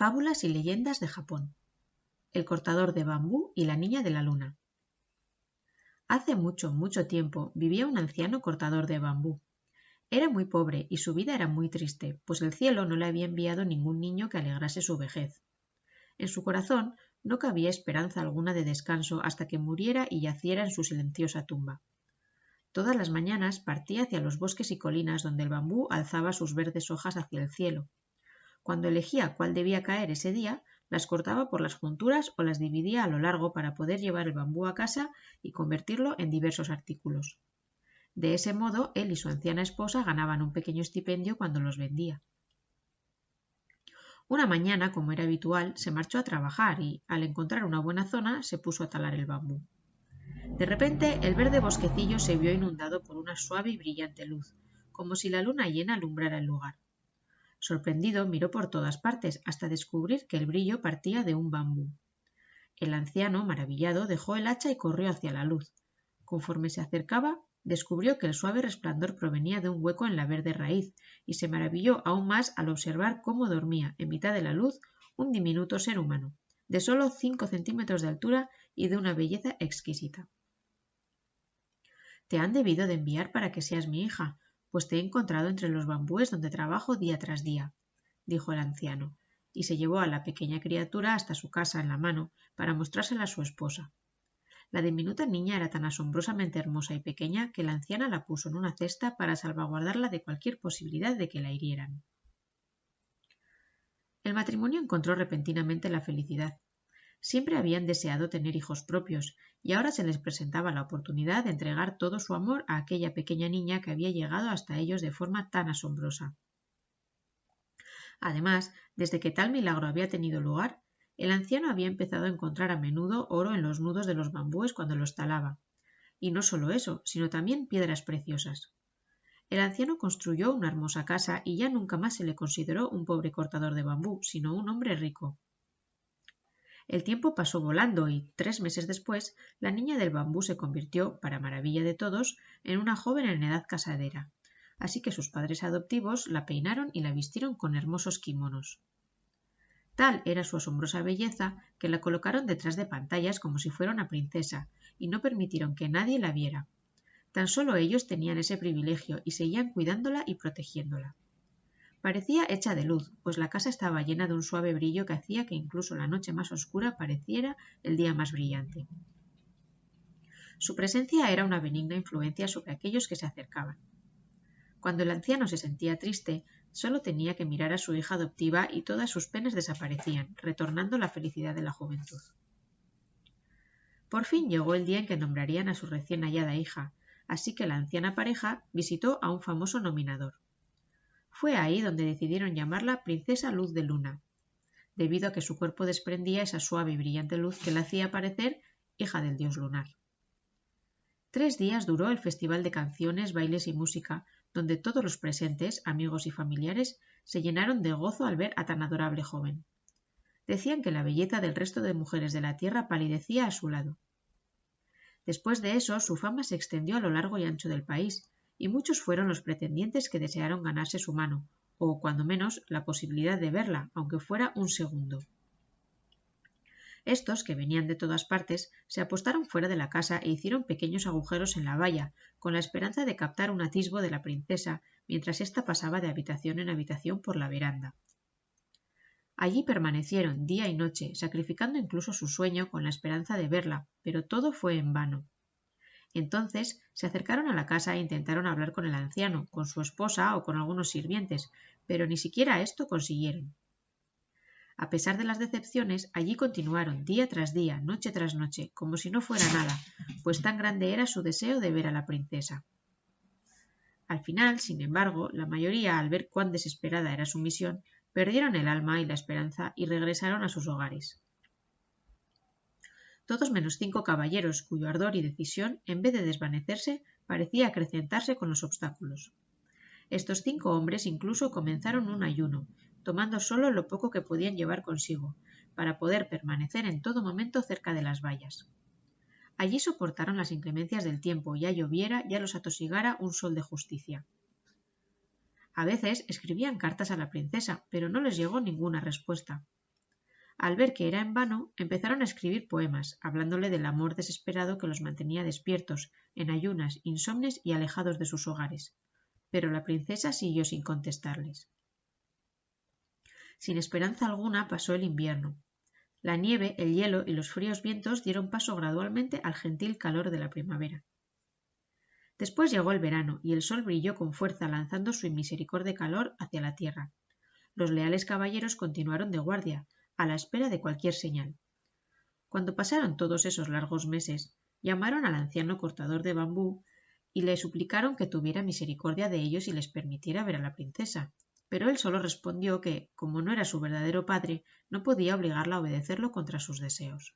Fábulas y leyendas de Japón. El cortador de bambú y la niña de la luna. Hace mucho, mucho tiempo vivía un anciano cortador de bambú. Era muy pobre y su vida era muy triste, pues el cielo no le había enviado ningún niño que alegrase su vejez. En su corazón no cabía esperanza alguna de descanso hasta que muriera y yaciera en su silenciosa tumba. Todas las mañanas partía hacia los bosques y colinas donde el bambú alzaba sus verdes hojas hacia el cielo. Cuando elegía cuál debía caer ese día, las cortaba por las junturas o las dividía a lo largo para poder llevar el bambú a casa y convertirlo en diversos artículos. De ese modo, él y su anciana esposa ganaban un pequeño estipendio cuando los vendía. Una mañana, como era habitual, se marchó a trabajar y, al encontrar una buena zona, se puso a talar el bambú. De repente, el verde bosquecillo se vio inundado por una suave y brillante luz, como si la luna llena alumbrara el lugar. Sorprendido, miró por todas partes hasta descubrir que el brillo partía de un bambú. El anciano, maravillado, dejó el hacha y corrió hacia la luz. Conforme se acercaba, descubrió que el suave resplandor provenía de un hueco en la verde raíz, y se maravilló aún más al observar cómo dormía, en mitad de la luz, un diminuto ser humano, de solo 5 centímetros de altura y de una belleza exquisita. «Te han debido de enviar para que seas mi hija, pues te he encontrado entre los bambúes donde trabajo día tras día», dijo el anciano, y se llevó a la pequeña criatura hasta su casa en la mano para mostrársela a su esposa. La diminuta niña era tan asombrosamente hermosa y pequeña que la anciana la puso en una cesta para salvaguardarla de cualquier posibilidad de que la hirieran. El matrimonio encontró repentinamente la felicidad. Siempre habían deseado tener hijos propios, y ahora se les presentaba la oportunidad de entregar todo su amor a aquella pequeña niña que había llegado hasta ellos de forma tan asombrosa. Además, desde que tal milagro había tenido lugar, el anciano había empezado a encontrar a menudo oro en los nudos de los bambúes cuando los talaba. Y no solo eso, sino también piedras preciosas. El anciano construyó una hermosa casa y ya nunca más se le consideró un pobre cortador de bambú, sino un hombre rico. El tiempo pasó volando y, 3 meses después, la niña del bambú se convirtió, para maravilla de todos, en una joven en edad casadera. Así que sus padres adoptivos la peinaron y la vistieron con hermosos kimonos. Tal era su asombrosa belleza que la colocaron detrás de pantallas como si fuera una princesa y no permitieron que nadie la viera. Tan solo ellos tenían ese privilegio y seguían cuidándola y protegiéndola. Parecía hecha de luz, pues la casa estaba llena de un suave brillo que hacía que incluso la noche más oscura pareciera el día más brillante. Su presencia era una benigna influencia sobre aquellos que se acercaban. Cuando el anciano se sentía triste, solo tenía que mirar a su hija adoptiva y todas sus penas desaparecían, retornando la felicidad de la juventud. Por fin llegó el día en que nombrarían a su recién hallada hija, así que la anciana pareja visitó a un famoso nominador. Fue ahí donde decidieron llamarla Princesa Luz de Luna, debido a que su cuerpo desprendía esa suave y brillante luz que la hacía parecer hija del dios lunar. 3 días duró el festival de canciones, bailes y música, donde todos los presentes, amigos y familiares, se llenaron de gozo al ver a tan adorable joven. Decían que la belleza del resto de mujeres de la tierra palidecía a su lado. Después de eso, su fama se extendió a lo largo y ancho del país, y muchos fueron los pretendientes que desearon ganarse su mano, o, cuando menos, la posibilidad de verla, aunque fuera un segundo. Estos, que venían de todas partes, se apostaron fuera de la casa e hicieron pequeños agujeros en la valla, con la esperanza de captar un atisbo de la princesa, mientras ésta pasaba de habitación en habitación por la veranda. Allí permanecieron día y noche, sacrificando incluso su sueño con la esperanza de verla, pero todo fue en vano. Entonces se acercaron a la casa e intentaron hablar con el anciano, con su esposa o con algunos sirvientes, pero ni siquiera esto consiguieron. A pesar de las decepciones, allí continuaron día tras día, noche tras noche, como si no fuera nada, pues tan grande era su deseo de ver a la princesa. Al final, sin embargo, la mayoría, al ver cuán desesperada era su misión, perdieron el alma y la esperanza y regresaron a sus hogares. Todos menos 5 caballeros, cuyo ardor y decisión, en vez de desvanecerse, parecía acrecentarse con los obstáculos. Estos 5 hombres incluso comenzaron un ayuno, tomando solo lo poco que podían llevar consigo, para poder permanecer en todo momento cerca de las vallas. Allí soportaron las inclemencias del tiempo, ya lloviera, ya los atosigara un sol de justicia. A veces escribían cartas a la princesa, pero no les llegó ninguna respuesta. Al ver que era en vano, empezaron a escribir poemas, hablándole del amor desesperado que los mantenía despiertos, en ayunas, insomnes y alejados de sus hogares. Pero la princesa siguió sin contestarles. Sin esperanza alguna pasó el invierno. La nieve, el hielo y los fríos vientos dieron paso gradualmente al gentil calor de la primavera. Después llegó el verano y el sol brilló con fuerza lanzando su inmisericordiante calor hacia la tierra. Los leales caballeros continuaron de guardia, a la espera de cualquier señal. Cuando pasaron todos esos largos meses, llamaron al anciano cortador de bambú y le suplicaron que tuviera misericordia de ellos y les permitiera ver a la princesa, pero él solo respondió que, como no era su verdadero padre, no podía obligarla a obedecerlo contra sus deseos.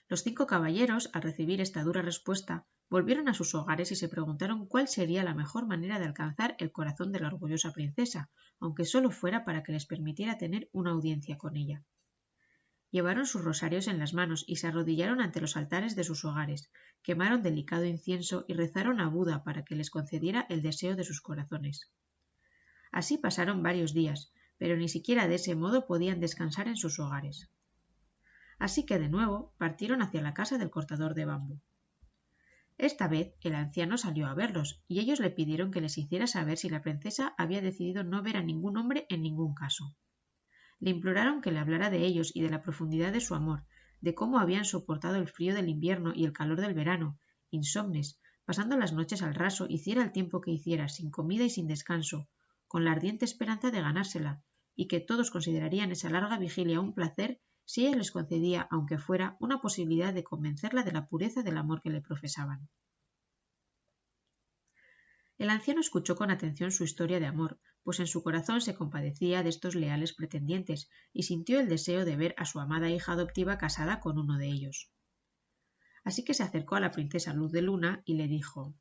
Los 5 caballeros, al recibir esta dura respuesta, volvieron a sus hogares y se preguntaron cuál sería la mejor manera de alcanzar el corazón de la orgullosa princesa, aunque solo fuera para que les permitiera tener una audiencia con ella. Llevaron sus rosarios en las manos y se arrodillaron ante los altares de sus hogares, quemaron delicado incienso y rezaron a Buda para que les concediera el deseo de sus corazones. Así pasaron varios días, pero ni siquiera de ese modo podían descansar en sus hogares. Así que de nuevo partieron hacia la casa del cortador de bambú. Esta vez el anciano salió a verlos y ellos le pidieron que les hiciera saber si la princesa había decidido no ver a ningún hombre en ningún caso. Le imploraron que le hablara de ellos y de la profundidad de su amor, de cómo habían soportado el frío del invierno y el calor del verano, insomnes, pasando las noches al raso, hiciera el tiempo que hiciera, sin comida y sin descanso, con la ardiente esperanza de ganársela, y que todos considerarían esa larga vigilia un placer si ella les concedía, aunque fuera, una posibilidad de convencerla de la pureza del amor que le profesaban. El anciano escuchó con atención su historia de amor, pues en su corazón se compadecía de estos leales pretendientes y sintió el deseo de ver a su amada hija adoptiva casada con uno de ellos. Así que se acercó a la princesa Luz de Luna y le dijo: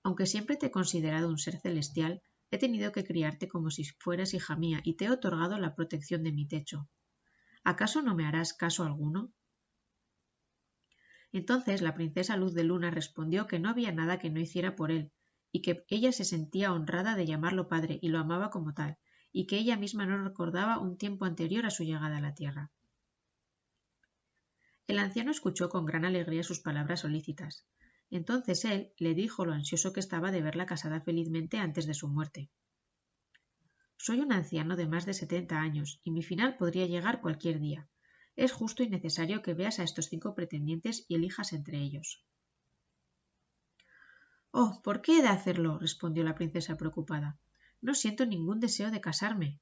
«Aunque siempre te he considerado un ser celestial, he tenido que criarte como si fueras hija mía y te he otorgado la protección de mi techo. ¿Acaso no me harás caso alguno?». Entonces la princesa Luz de Luna respondió que no había nada que no hiciera por él, y que ella se sentía honrada de llamarlo padre y lo amaba como tal, y que ella misma no recordaba un tiempo anterior a su llegada a la tierra. El anciano escuchó con gran alegría sus palabras solícitas. Entonces él le dijo lo ansioso que estaba de verla casada felizmente antes de su muerte. «Soy un anciano de más de 70 años, y mi final podría llegar cualquier día. Es justo y necesario que veas a estos 5 pretendientes y elijas entre ellos». «Oh, ¿por qué he de hacerlo?», respondió la princesa preocupada. «No siento ningún deseo de casarme».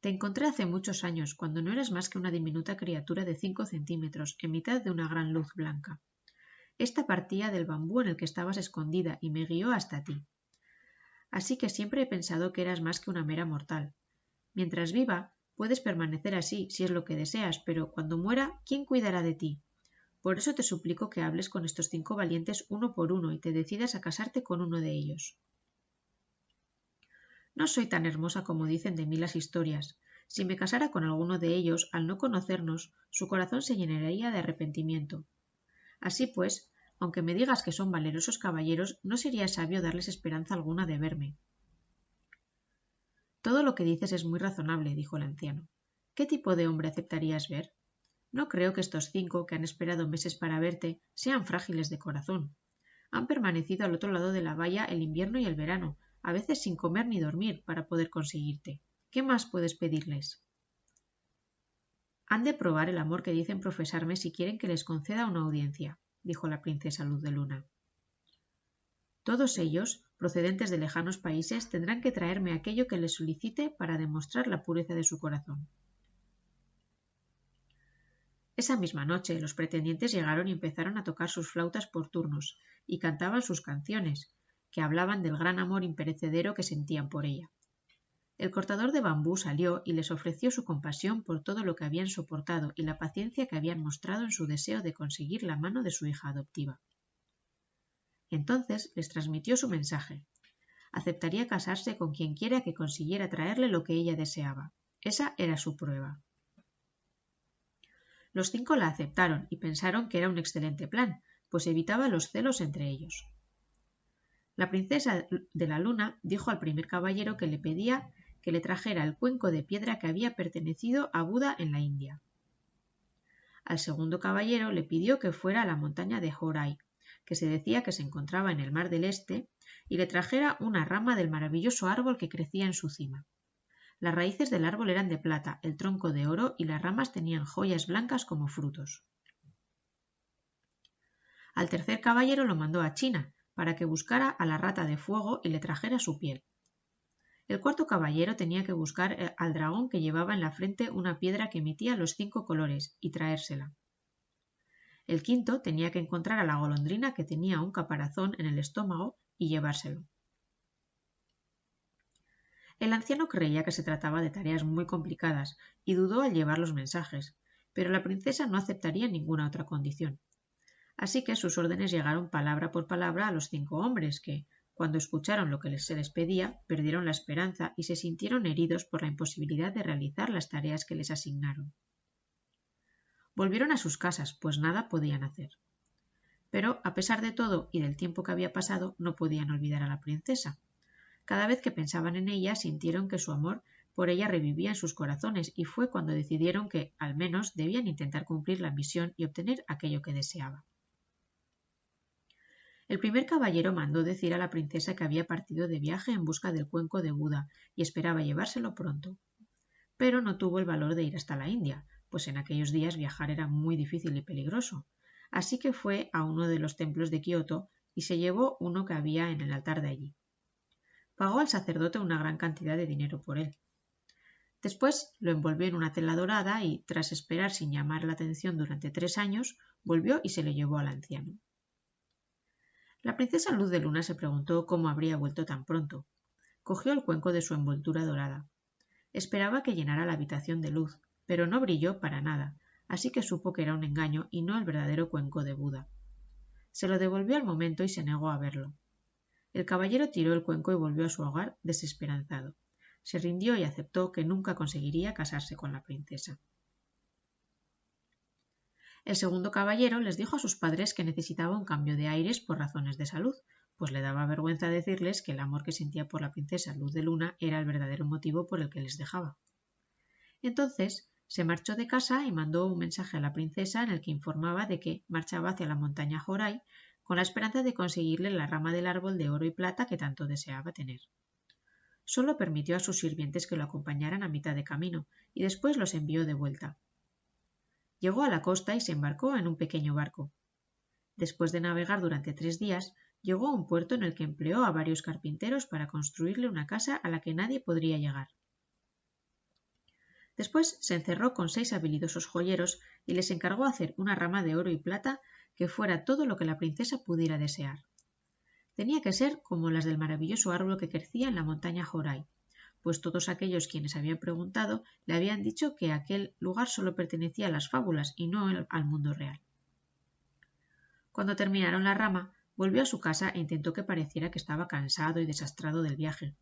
«Te encontré hace muchos años, cuando no eras más que una diminuta criatura de 5 centímetros, en mitad de una gran luz blanca. Esta partía del bambú en el que estabas escondida y me guió hasta ti. Así que siempre he pensado que eras más que una mera mortal. Mientras viva, puedes permanecer así, si es lo que deseas, pero cuando muera, ¿quién cuidará de ti? Por eso te suplico que hables con estos 5 valientes uno por uno y te decidas a casarte con uno de ellos». «No soy tan hermosa como dicen de mí las historias. Si me casara con alguno de ellos, al no conocernos, su corazón se llenaría de arrepentimiento. Así pues, aunque me digas que son valerosos caballeros, no sería sabio darles esperanza alguna de verme». «Todo lo que dices es muy razonable», dijo el anciano. «¿Qué tipo de hombre aceptarías ver? No creo que estos 5 que han esperado meses para verte sean frágiles de corazón. Han permanecido al otro lado de la valla el invierno y el verano, a veces sin comer ni dormir, para poder conseguirte. ¿Qué más puedes pedirles? Han de probar el amor que dicen profesarme si quieren que les conceda una audiencia», dijo la princesa Luz de Luna. «Todos ellos, procedentes de lejanos países, tendrán que traerme aquello que les solicite para demostrar la pureza de su corazón». Esa misma noche los pretendientes llegaron y empezaron a tocar sus flautas por turnos, y cantaban sus canciones, que hablaban del gran amor imperecedero que sentían por ella. El cortador de bambú salió y les ofreció su compasión por todo lo que habían soportado y la paciencia que habían mostrado en su deseo de conseguir la mano de su hija adoptiva. Entonces les transmitió su mensaje. Aceptaría casarse con quien quiera que consiguiera traerle lo que ella deseaba. Esa era su prueba. Los 5 la aceptaron y pensaron que era un excelente plan, pues evitaba los celos entre ellos. La princesa de la luna dijo al primer caballero que le pedía que le trajera el cuenco de piedra que había pertenecido a Buda en la India. Al segundo caballero le pidió que fuera a la montaña de Horai, que se decía que se encontraba en el mar del Este, y le trajera una rama del maravilloso árbol que crecía en su cima. Las raíces del árbol eran de plata, el tronco de oro y las ramas tenían joyas blancas como frutos. Al tercer caballero lo mandó a China, para que buscara a la rata de fuego y le trajera su piel. El cuarto caballero tenía que buscar al dragón que llevaba en la frente una piedra que emitía los 5 colores y traérsela. El quinto tenía que encontrar a la golondrina que tenía un caparazón en el estómago y llevárselo. El anciano creía que se trataba de tareas muy complicadas y dudó al llevar los mensajes, pero la princesa no aceptaría ninguna otra condición. Así que sus órdenes llegaron palabra por palabra a los 5 hombres que, cuando escucharon lo que se les pedía, perdieron la esperanza y se sintieron heridos por la imposibilidad de realizar las tareas que les asignaron. Volvieron a sus casas, pues nada podían hacer. Pero, a pesar de todo y del tiempo que había pasado, no podían olvidar a la princesa. Cada vez que pensaban en ella, sintieron que su amor por ella revivía en sus corazones y fue cuando decidieron que, al menos, debían intentar cumplir la misión y obtener aquello que deseaba. El primer caballero mandó decir a la princesa que había partido de viaje en busca del cuenco de Buda y esperaba llevárselo pronto. Pero no tuvo el valor de ir hasta la India, pues en aquellos días viajar era muy difícil y peligroso. Así que fue a uno de los templos de Kioto y se llevó uno que había en el altar de allí. Pagó al sacerdote una gran cantidad de dinero por él. Después lo envolvió en una tela dorada y, tras esperar sin llamar la atención durante 3 años, volvió y se lo llevó al anciano. La princesa Luz de Luna se preguntó cómo habría vuelto tan pronto. Cogió el cuenco de su envoltura dorada. Esperaba que llenara la habitación de luz, pero no brilló para nada, así que supo que era un engaño y no el verdadero cuenco de Buda. Se lo devolvió al momento y se negó a verlo. El caballero tiró el cuenco y volvió a su hogar desesperanzado. Se rindió y aceptó que nunca conseguiría casarse con la princesa. El segundo caballero les dijo a sus padres que necesitaba un cambio de aires por razones de salud, pues le daba vergüenza decirles que el amor que sentía por la princesa Luz de Luna era el verdadero motivo por el que les dejaba. Entonces se marchó de casa y mandó un mensaje a la princesa en el que informaba de que marchaba hacia la montaña Horai con la esperanza de conseguirle la rama del árbol de oro y plata que tanto deseaba tener. Solo permitió a sus sirvientes que lo acompañaran a mitad de camino y después los envió de vuelta. Llegó a la costa y se embarcó en un pequeño barco. Después de navegar durante 3 días, llegó a un puerto en el que empleó a varios carpinteros para construirle una casa a la que nadie podría llegar. Después se encerró con 6 habilidosos joyeros y les encargó hacer una rama de oro y plata que fuera todo lo que la princesa pudiera desear. Tenía que ser como las del maravilloso árbol que crecía en la montaña Horai, pues todos aquellos quienes habían preguntado le habían dicho que aquel lugar solo pertenecía a las fábulas y no al mundo real. Cuando terminaron la rama, volvió a su casa e intentó que pareciera que estaba cansado y desastrado del viaje.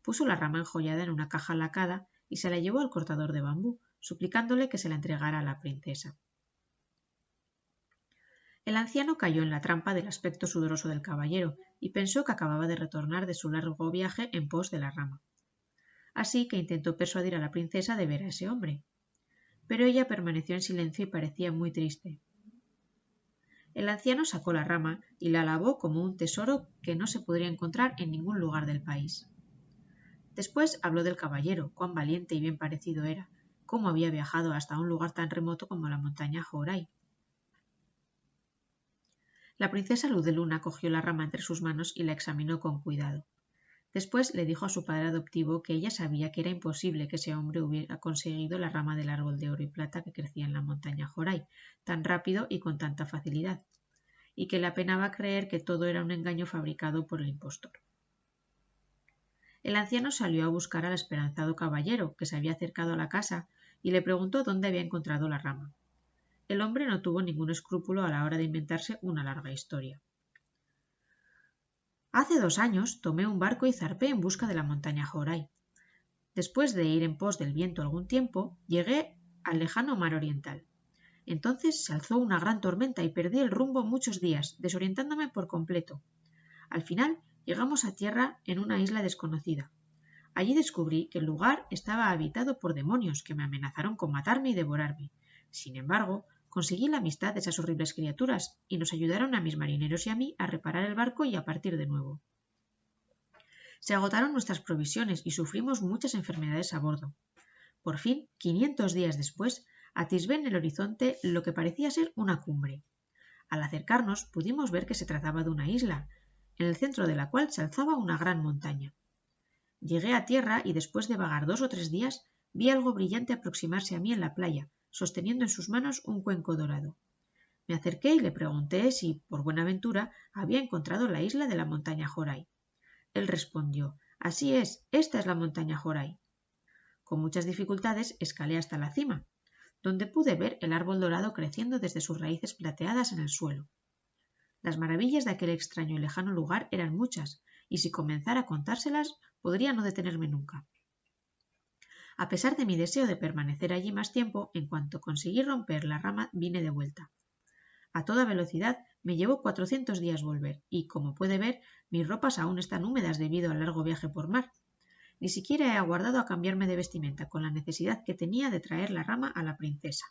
Puso la rama enjollada en una caja lacada y se la llevó al cortador de bambú, suplicándole que se la entregara a la princesa. El anciano cayó en la trampa del aspecto sudoroso del caballero y pensó que acababa de retornar de su largo viaje en pos de la rama. Así que intentó persuadir a la princesa de ver a ese hombre. Pero ella permaneció en silencio y parecía muy triste. El anciano sacó la rama y la alabó como un tesoro que no se podría encontrar en ningún lugar del país. Después habló del caballero, cuán valiente y bien parecido era, cómo había viajado hasta un lugar tan remoto como la montaña Horai. La princesa Luz de Luna cogió la rama entre sus manos y la examinó con cuidado. Después le dijo a su padre adoptivo que ella sabía que era imposible que ese hombre hubiera conseguido la rama del árbol de oro y plata que crecía en la montaña Horai, tan rápido y con tanta facilidad, y que le apenaba creer que todo era un engaño fabricado por el impostor. El anciano salió a buscar al esperanzado caballero, que se había acercado a la casa, y le preguntó dónde había encontrado la rama. El hombre no tuvo ningún escrúpulo a la hora de inventarse una larga historia. Hace 2 años tomé un barco y zarpé en busca de la montaña Horai. Después de ir en pos del viento algún tiempo, llegué al lejano mar oriental. Entonces se alzó una gran tormenta y perdí el rumbo muchos días, desorientándome por completo. Al final llegamos a tierra en una isla desconocida. Allí descubrí que el lugar estaba habitado por demonios que me amenazaron con matarme y devorarme. Sin embargo, conseguí la amistad de esas horribles criaturas y nos ayudaron a mis marineros y a mí a reparar el barco y a partir de nuevo. Se agotaron nuestras provisiones y sufrimos muchas enfermedades a bordo. Por fin, 500 días después, atisbé en el horizonte lo que parecía ser una cumbre. Al acercarnos pudimos ver que se trataba de una isla, en el centro de la cual se alzaba una gran montaña. Llegué a tierra y después de vagar 2 o 3 días vi algo brillante aproximarse a mí en la playa, sosteniendo en sus manos un cuenco dorado. Me acerqué y le pregunté si, por buena ventura, había encontrado la isla de la montaña Joray. Él respondió: «Así es, esta es la montaña Joray». Con muchas dificultades escalé hasta la cima, donde pude ver el árbol dorado creciendo desde sus raíces plateadas en el suelo. Las maravillas de aquel extraño y lejano lugar eran muchas, y si comenzara a contárselas, podría no detenerme nunca. A pesar de mi deseo de permanecer allí más tiempo, en cuanto conseguí romper la rama vine de vuelta. A toda velocidad me llevó 400 días volver, y, como puede ver, mis ropas aún están húmedas debido al largo viaje por mar. Ni siquiera he aguardado a cambiarme de vestimenta, con la necesidad que tenía de traer la rama a la princesa.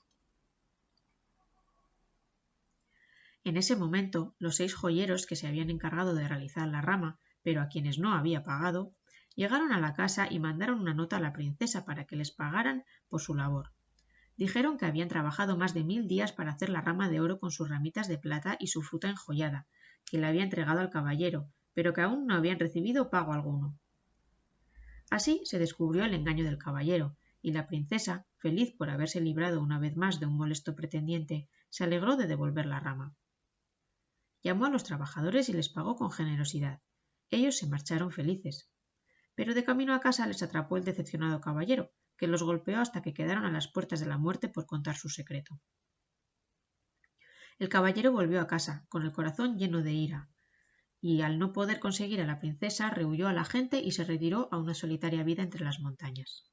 En ese momento, los 6 joyeros que se habían encargado de realizar la rama, pero a quienes no había pagado, llegaron a la casa y mandaron una nota a la princesa para que les pagaran por su labor. Dijeron que habían trabajado más de 1000 días para hacer la rama de oro con sus ramitas de plata y su fruta enjollada, que le había entregado al caballero, pero que aún no habían recibido pago alguno. Así se descubrió el engaño del caballero, y la princesa, feliz por haberse librado una vez más de un molesto pretendiente, se alegró de devolver la rama. Llamó a los trabajadores y les pagó con generosidad. Ellos se marcharon felices. Pero de camino a casa les atrapó el decepcionado caballero, que los golpeó hasta que quedaron a las puertas de la muerte por contar su secreto. El caballero volvió a casa, con el corazón lleno de ira, y al no poder conseguir a la princesa rehuyó a la gente y se retiró a una solitaria vida entre las montañas.